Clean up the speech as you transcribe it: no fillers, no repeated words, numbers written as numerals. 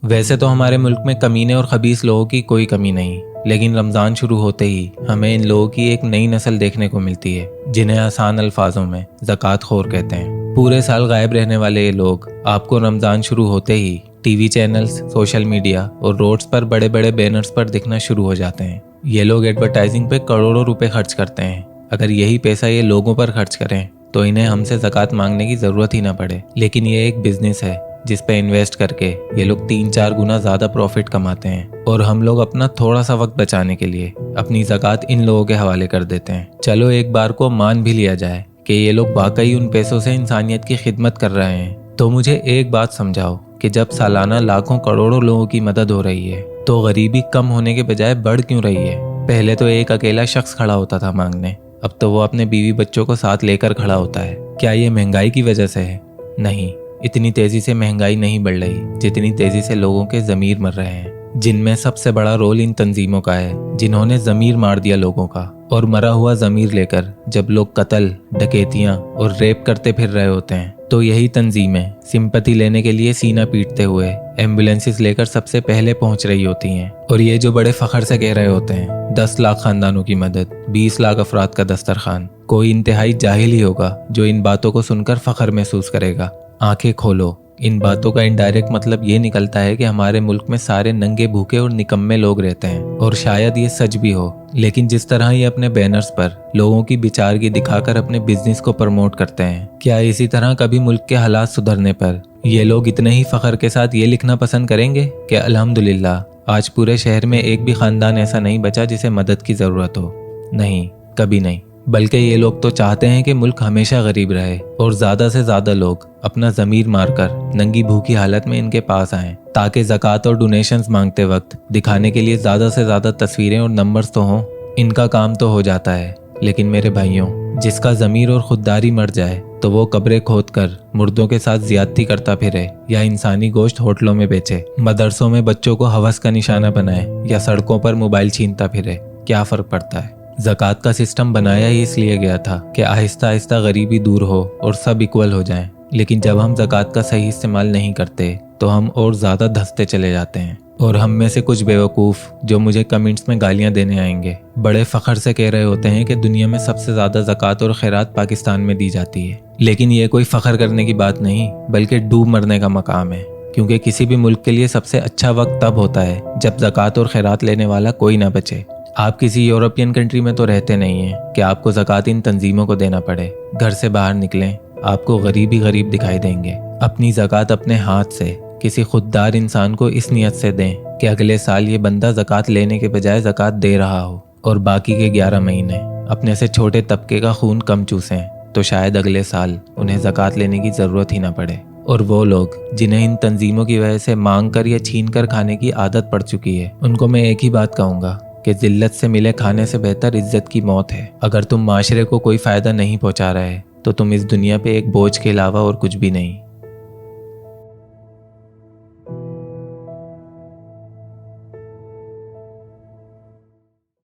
वैसे तो हमारे मुल्क में कमीने और खबीस लोगों की कोई कमी नहीं, लेकिन रमज़ान शुरू होते ही हमें इन लोगों की एक नई नस्ल देखने को मिलती है, जिन्हें आसान अल्फाजों में ज़कात खोर कहते हैं। पूरे साल गायब रहने वाले ये लोग आपको रमज़ान शुरू होते ही टीवी चैनल्स, सोशल मीडिया और रोड्स पर बड़े बड़े बैनर्स पर दिखना शुरू हो जाते हैं। ये लोग एडवर्टाइजिंग पे करोड़ों रुपए खर्च करते हैं। अगर यही पैसा ये लोगों पर खर्च करें तो इन्हें हमसे ज़कात मांगने की ज़रूरत ही ना पड़े। लेकिन ये एक बिजनेस है जिस पे इन्वेस्ट करके ये लोग 3-4 गुना ज़्यादा प्रॉफिट कमाते हैं, और हम लोग अपना थोड़ा सा वक्त बचाने के लिए अपनी ज़कात इन लोगों के हवाले कर देते हैं। चलो एक बार को मान भी लिया जाए कि ये लोग वाकई उन पैसों से इंसानियत की खिदमत कर रहे हैं, तो मुझे एक बात समझाओ कि जब सालाना लाखों करोड़ों लोगों की मदद हो रही है तो गरीबी कम होने के बजाय बढ़ क्यों रही है? पहले तो एक अकेला शख्स खड़ा होता था मांगने, अब तो वो अपने बीवी बच्चों को साथ लेकर खड़ा होता है। क्या ये महंगाई की वजह से है? नहीं, इतनी तेजी से महंगाई नहीं बढ़ रही जितनी तेजी से लोगों के ज़मीर मर रहे हैं, जिनमें सबसे बड़ा रोल इन तंजीमों का है जिन्होंने ज़मीर मार दिया लोगों का। और मरा हुआ ज़मीर लेकर जब लोग कत्ल, डकैतियां और रेप करते फिर रहे होते हैं तो यही तंजीमें सिंपैथी लेने के लिए सीना पीटते हुए एम्बुलेंसेस लेकर सबसे पहले पहुंच रही होती हैं। और ये जो बड़े फखर से कह रहे होते हैं 10 लाख खानदानों की मदद, 20 लाख अफराद का दस्तरखान, कोई इंतहाई जाहिल ही होगा जो इन बातों को सुनकर फखर महसूस करेगा। आंखें खोलो, इन बातों का इनडायरेक्ट मतलब ये निकलता है कि हमारे मुल्क में सारे नंगे भूखे और निकम्मे लोग रहते हैं। और शायद ये सच भी हो, लेकिन जिस तरह ये अपने बैनर्स पर लोगों की बेचारगी दिखाकर अपने बिजनेस को प्रमोट करते हैं, क्या इसी तरह कभी मुल्क के हालात सुधरने पर ये लोग इतने ही फखर के साथ ये लिखना पसंद करेंगे कि अल्हम्दुलिल्लाह आज पूरे शहर में एक भी खानदान ऐसा नहीं बचा जिसे मदद की जरूरत हो? नहीं, कभी नहीं। बल्कि ये लोग तो चाहते हैं कि मुल्क हमेशा गरीब रहे और ज़्यादा से ज़्यादा लोग अपना ज़मीर मारकर नंगी भूखी हालत में इनके पास आएं, ताकि ज़कात और डोनेशंस मांगते वक्त दिखाने के लिए ज़्यादा से ज़्यादा तस्वीरें और नंबर्स तो हों। इनका काम तो हो जाता है, लेकिन मेरे भाइयों, जिसका ज़मीर और खुददारी मर जाए तो वो कब्रें खोद कर मुर्दों के साथ ज़ियादती करता फिरे या इंसानी गोश्त होटलों में बेचे, मदरसों में बच्चों को हवस का निशाना बनाए या सड़कों पर मोबाइल छीनता फिरे, क्या फ़र्क पड़ता है? ज़कात का सिस्टम बनाया ही इसलिए गया था कि आहिस्ता आहिस्ता गरीबी दूर हो और सब इक्वल हो जाएं। लेकिन जब हम ज़कात का सही इस्तेमाल नहीं करते तो हम और ज़्यादा धंसते चले जाते हैं। और हम में से कुछ बेवकूफ़ जो मुझे कमेंट्स में गालियां देने आएंगे, बड़े फ़ख्र से कह रहे होते हैं कि दुनिया में सबसे ज़्यादा ज़कात और खैरात पाकिस्तान में दी जाती है। लेकिन ये कोई फ़ख्र करने की बात नहीं, बल्कि डूब मरने का मकाम है, क्योंकि किसी भी मुल्क के लिए सबसे अच्छा वक्त तब होता है जब ज़कात और खैरात लेने वाला कोई ना बचे। आप किसी यूरोपियन कंट्री में तो रहते नहीं हैं कि आपको ज़कात इन तंजीमों को देना पड़े। घर से बाहर निकलें, आपको गरीब ही गरीब दिखाई देंगे। अपनी ज़कात अपने हाथ से किसी खुददार इंसान को इस नियत से दें कि अगले साल ये बंदा ज़कात लेने के बजाय ज़कात दे रहा हो, और बाकी के 11 महीने अपने से छोटे तबके का खून कम चूसें, तो शायद अगले साल उन्हें ज़कात लेने की ज़रूरत ही ना पड़े। और वो लोग जिन्हें इन तंजीमों की वजह से मांग कर या छीन कर खाने की आदत पड़ चुकी है, उनको मैं एक ही बात कहूँगा कि जिल्लत से मिले खाने से बेहतर इज्जत की मौत है। अगर तुम माशरे को कोई फ़ायदा नहीं पहुंचा रहे तो तुम इस दुनिया पे एक बोझ के अलावा और कुछ भी नहीं।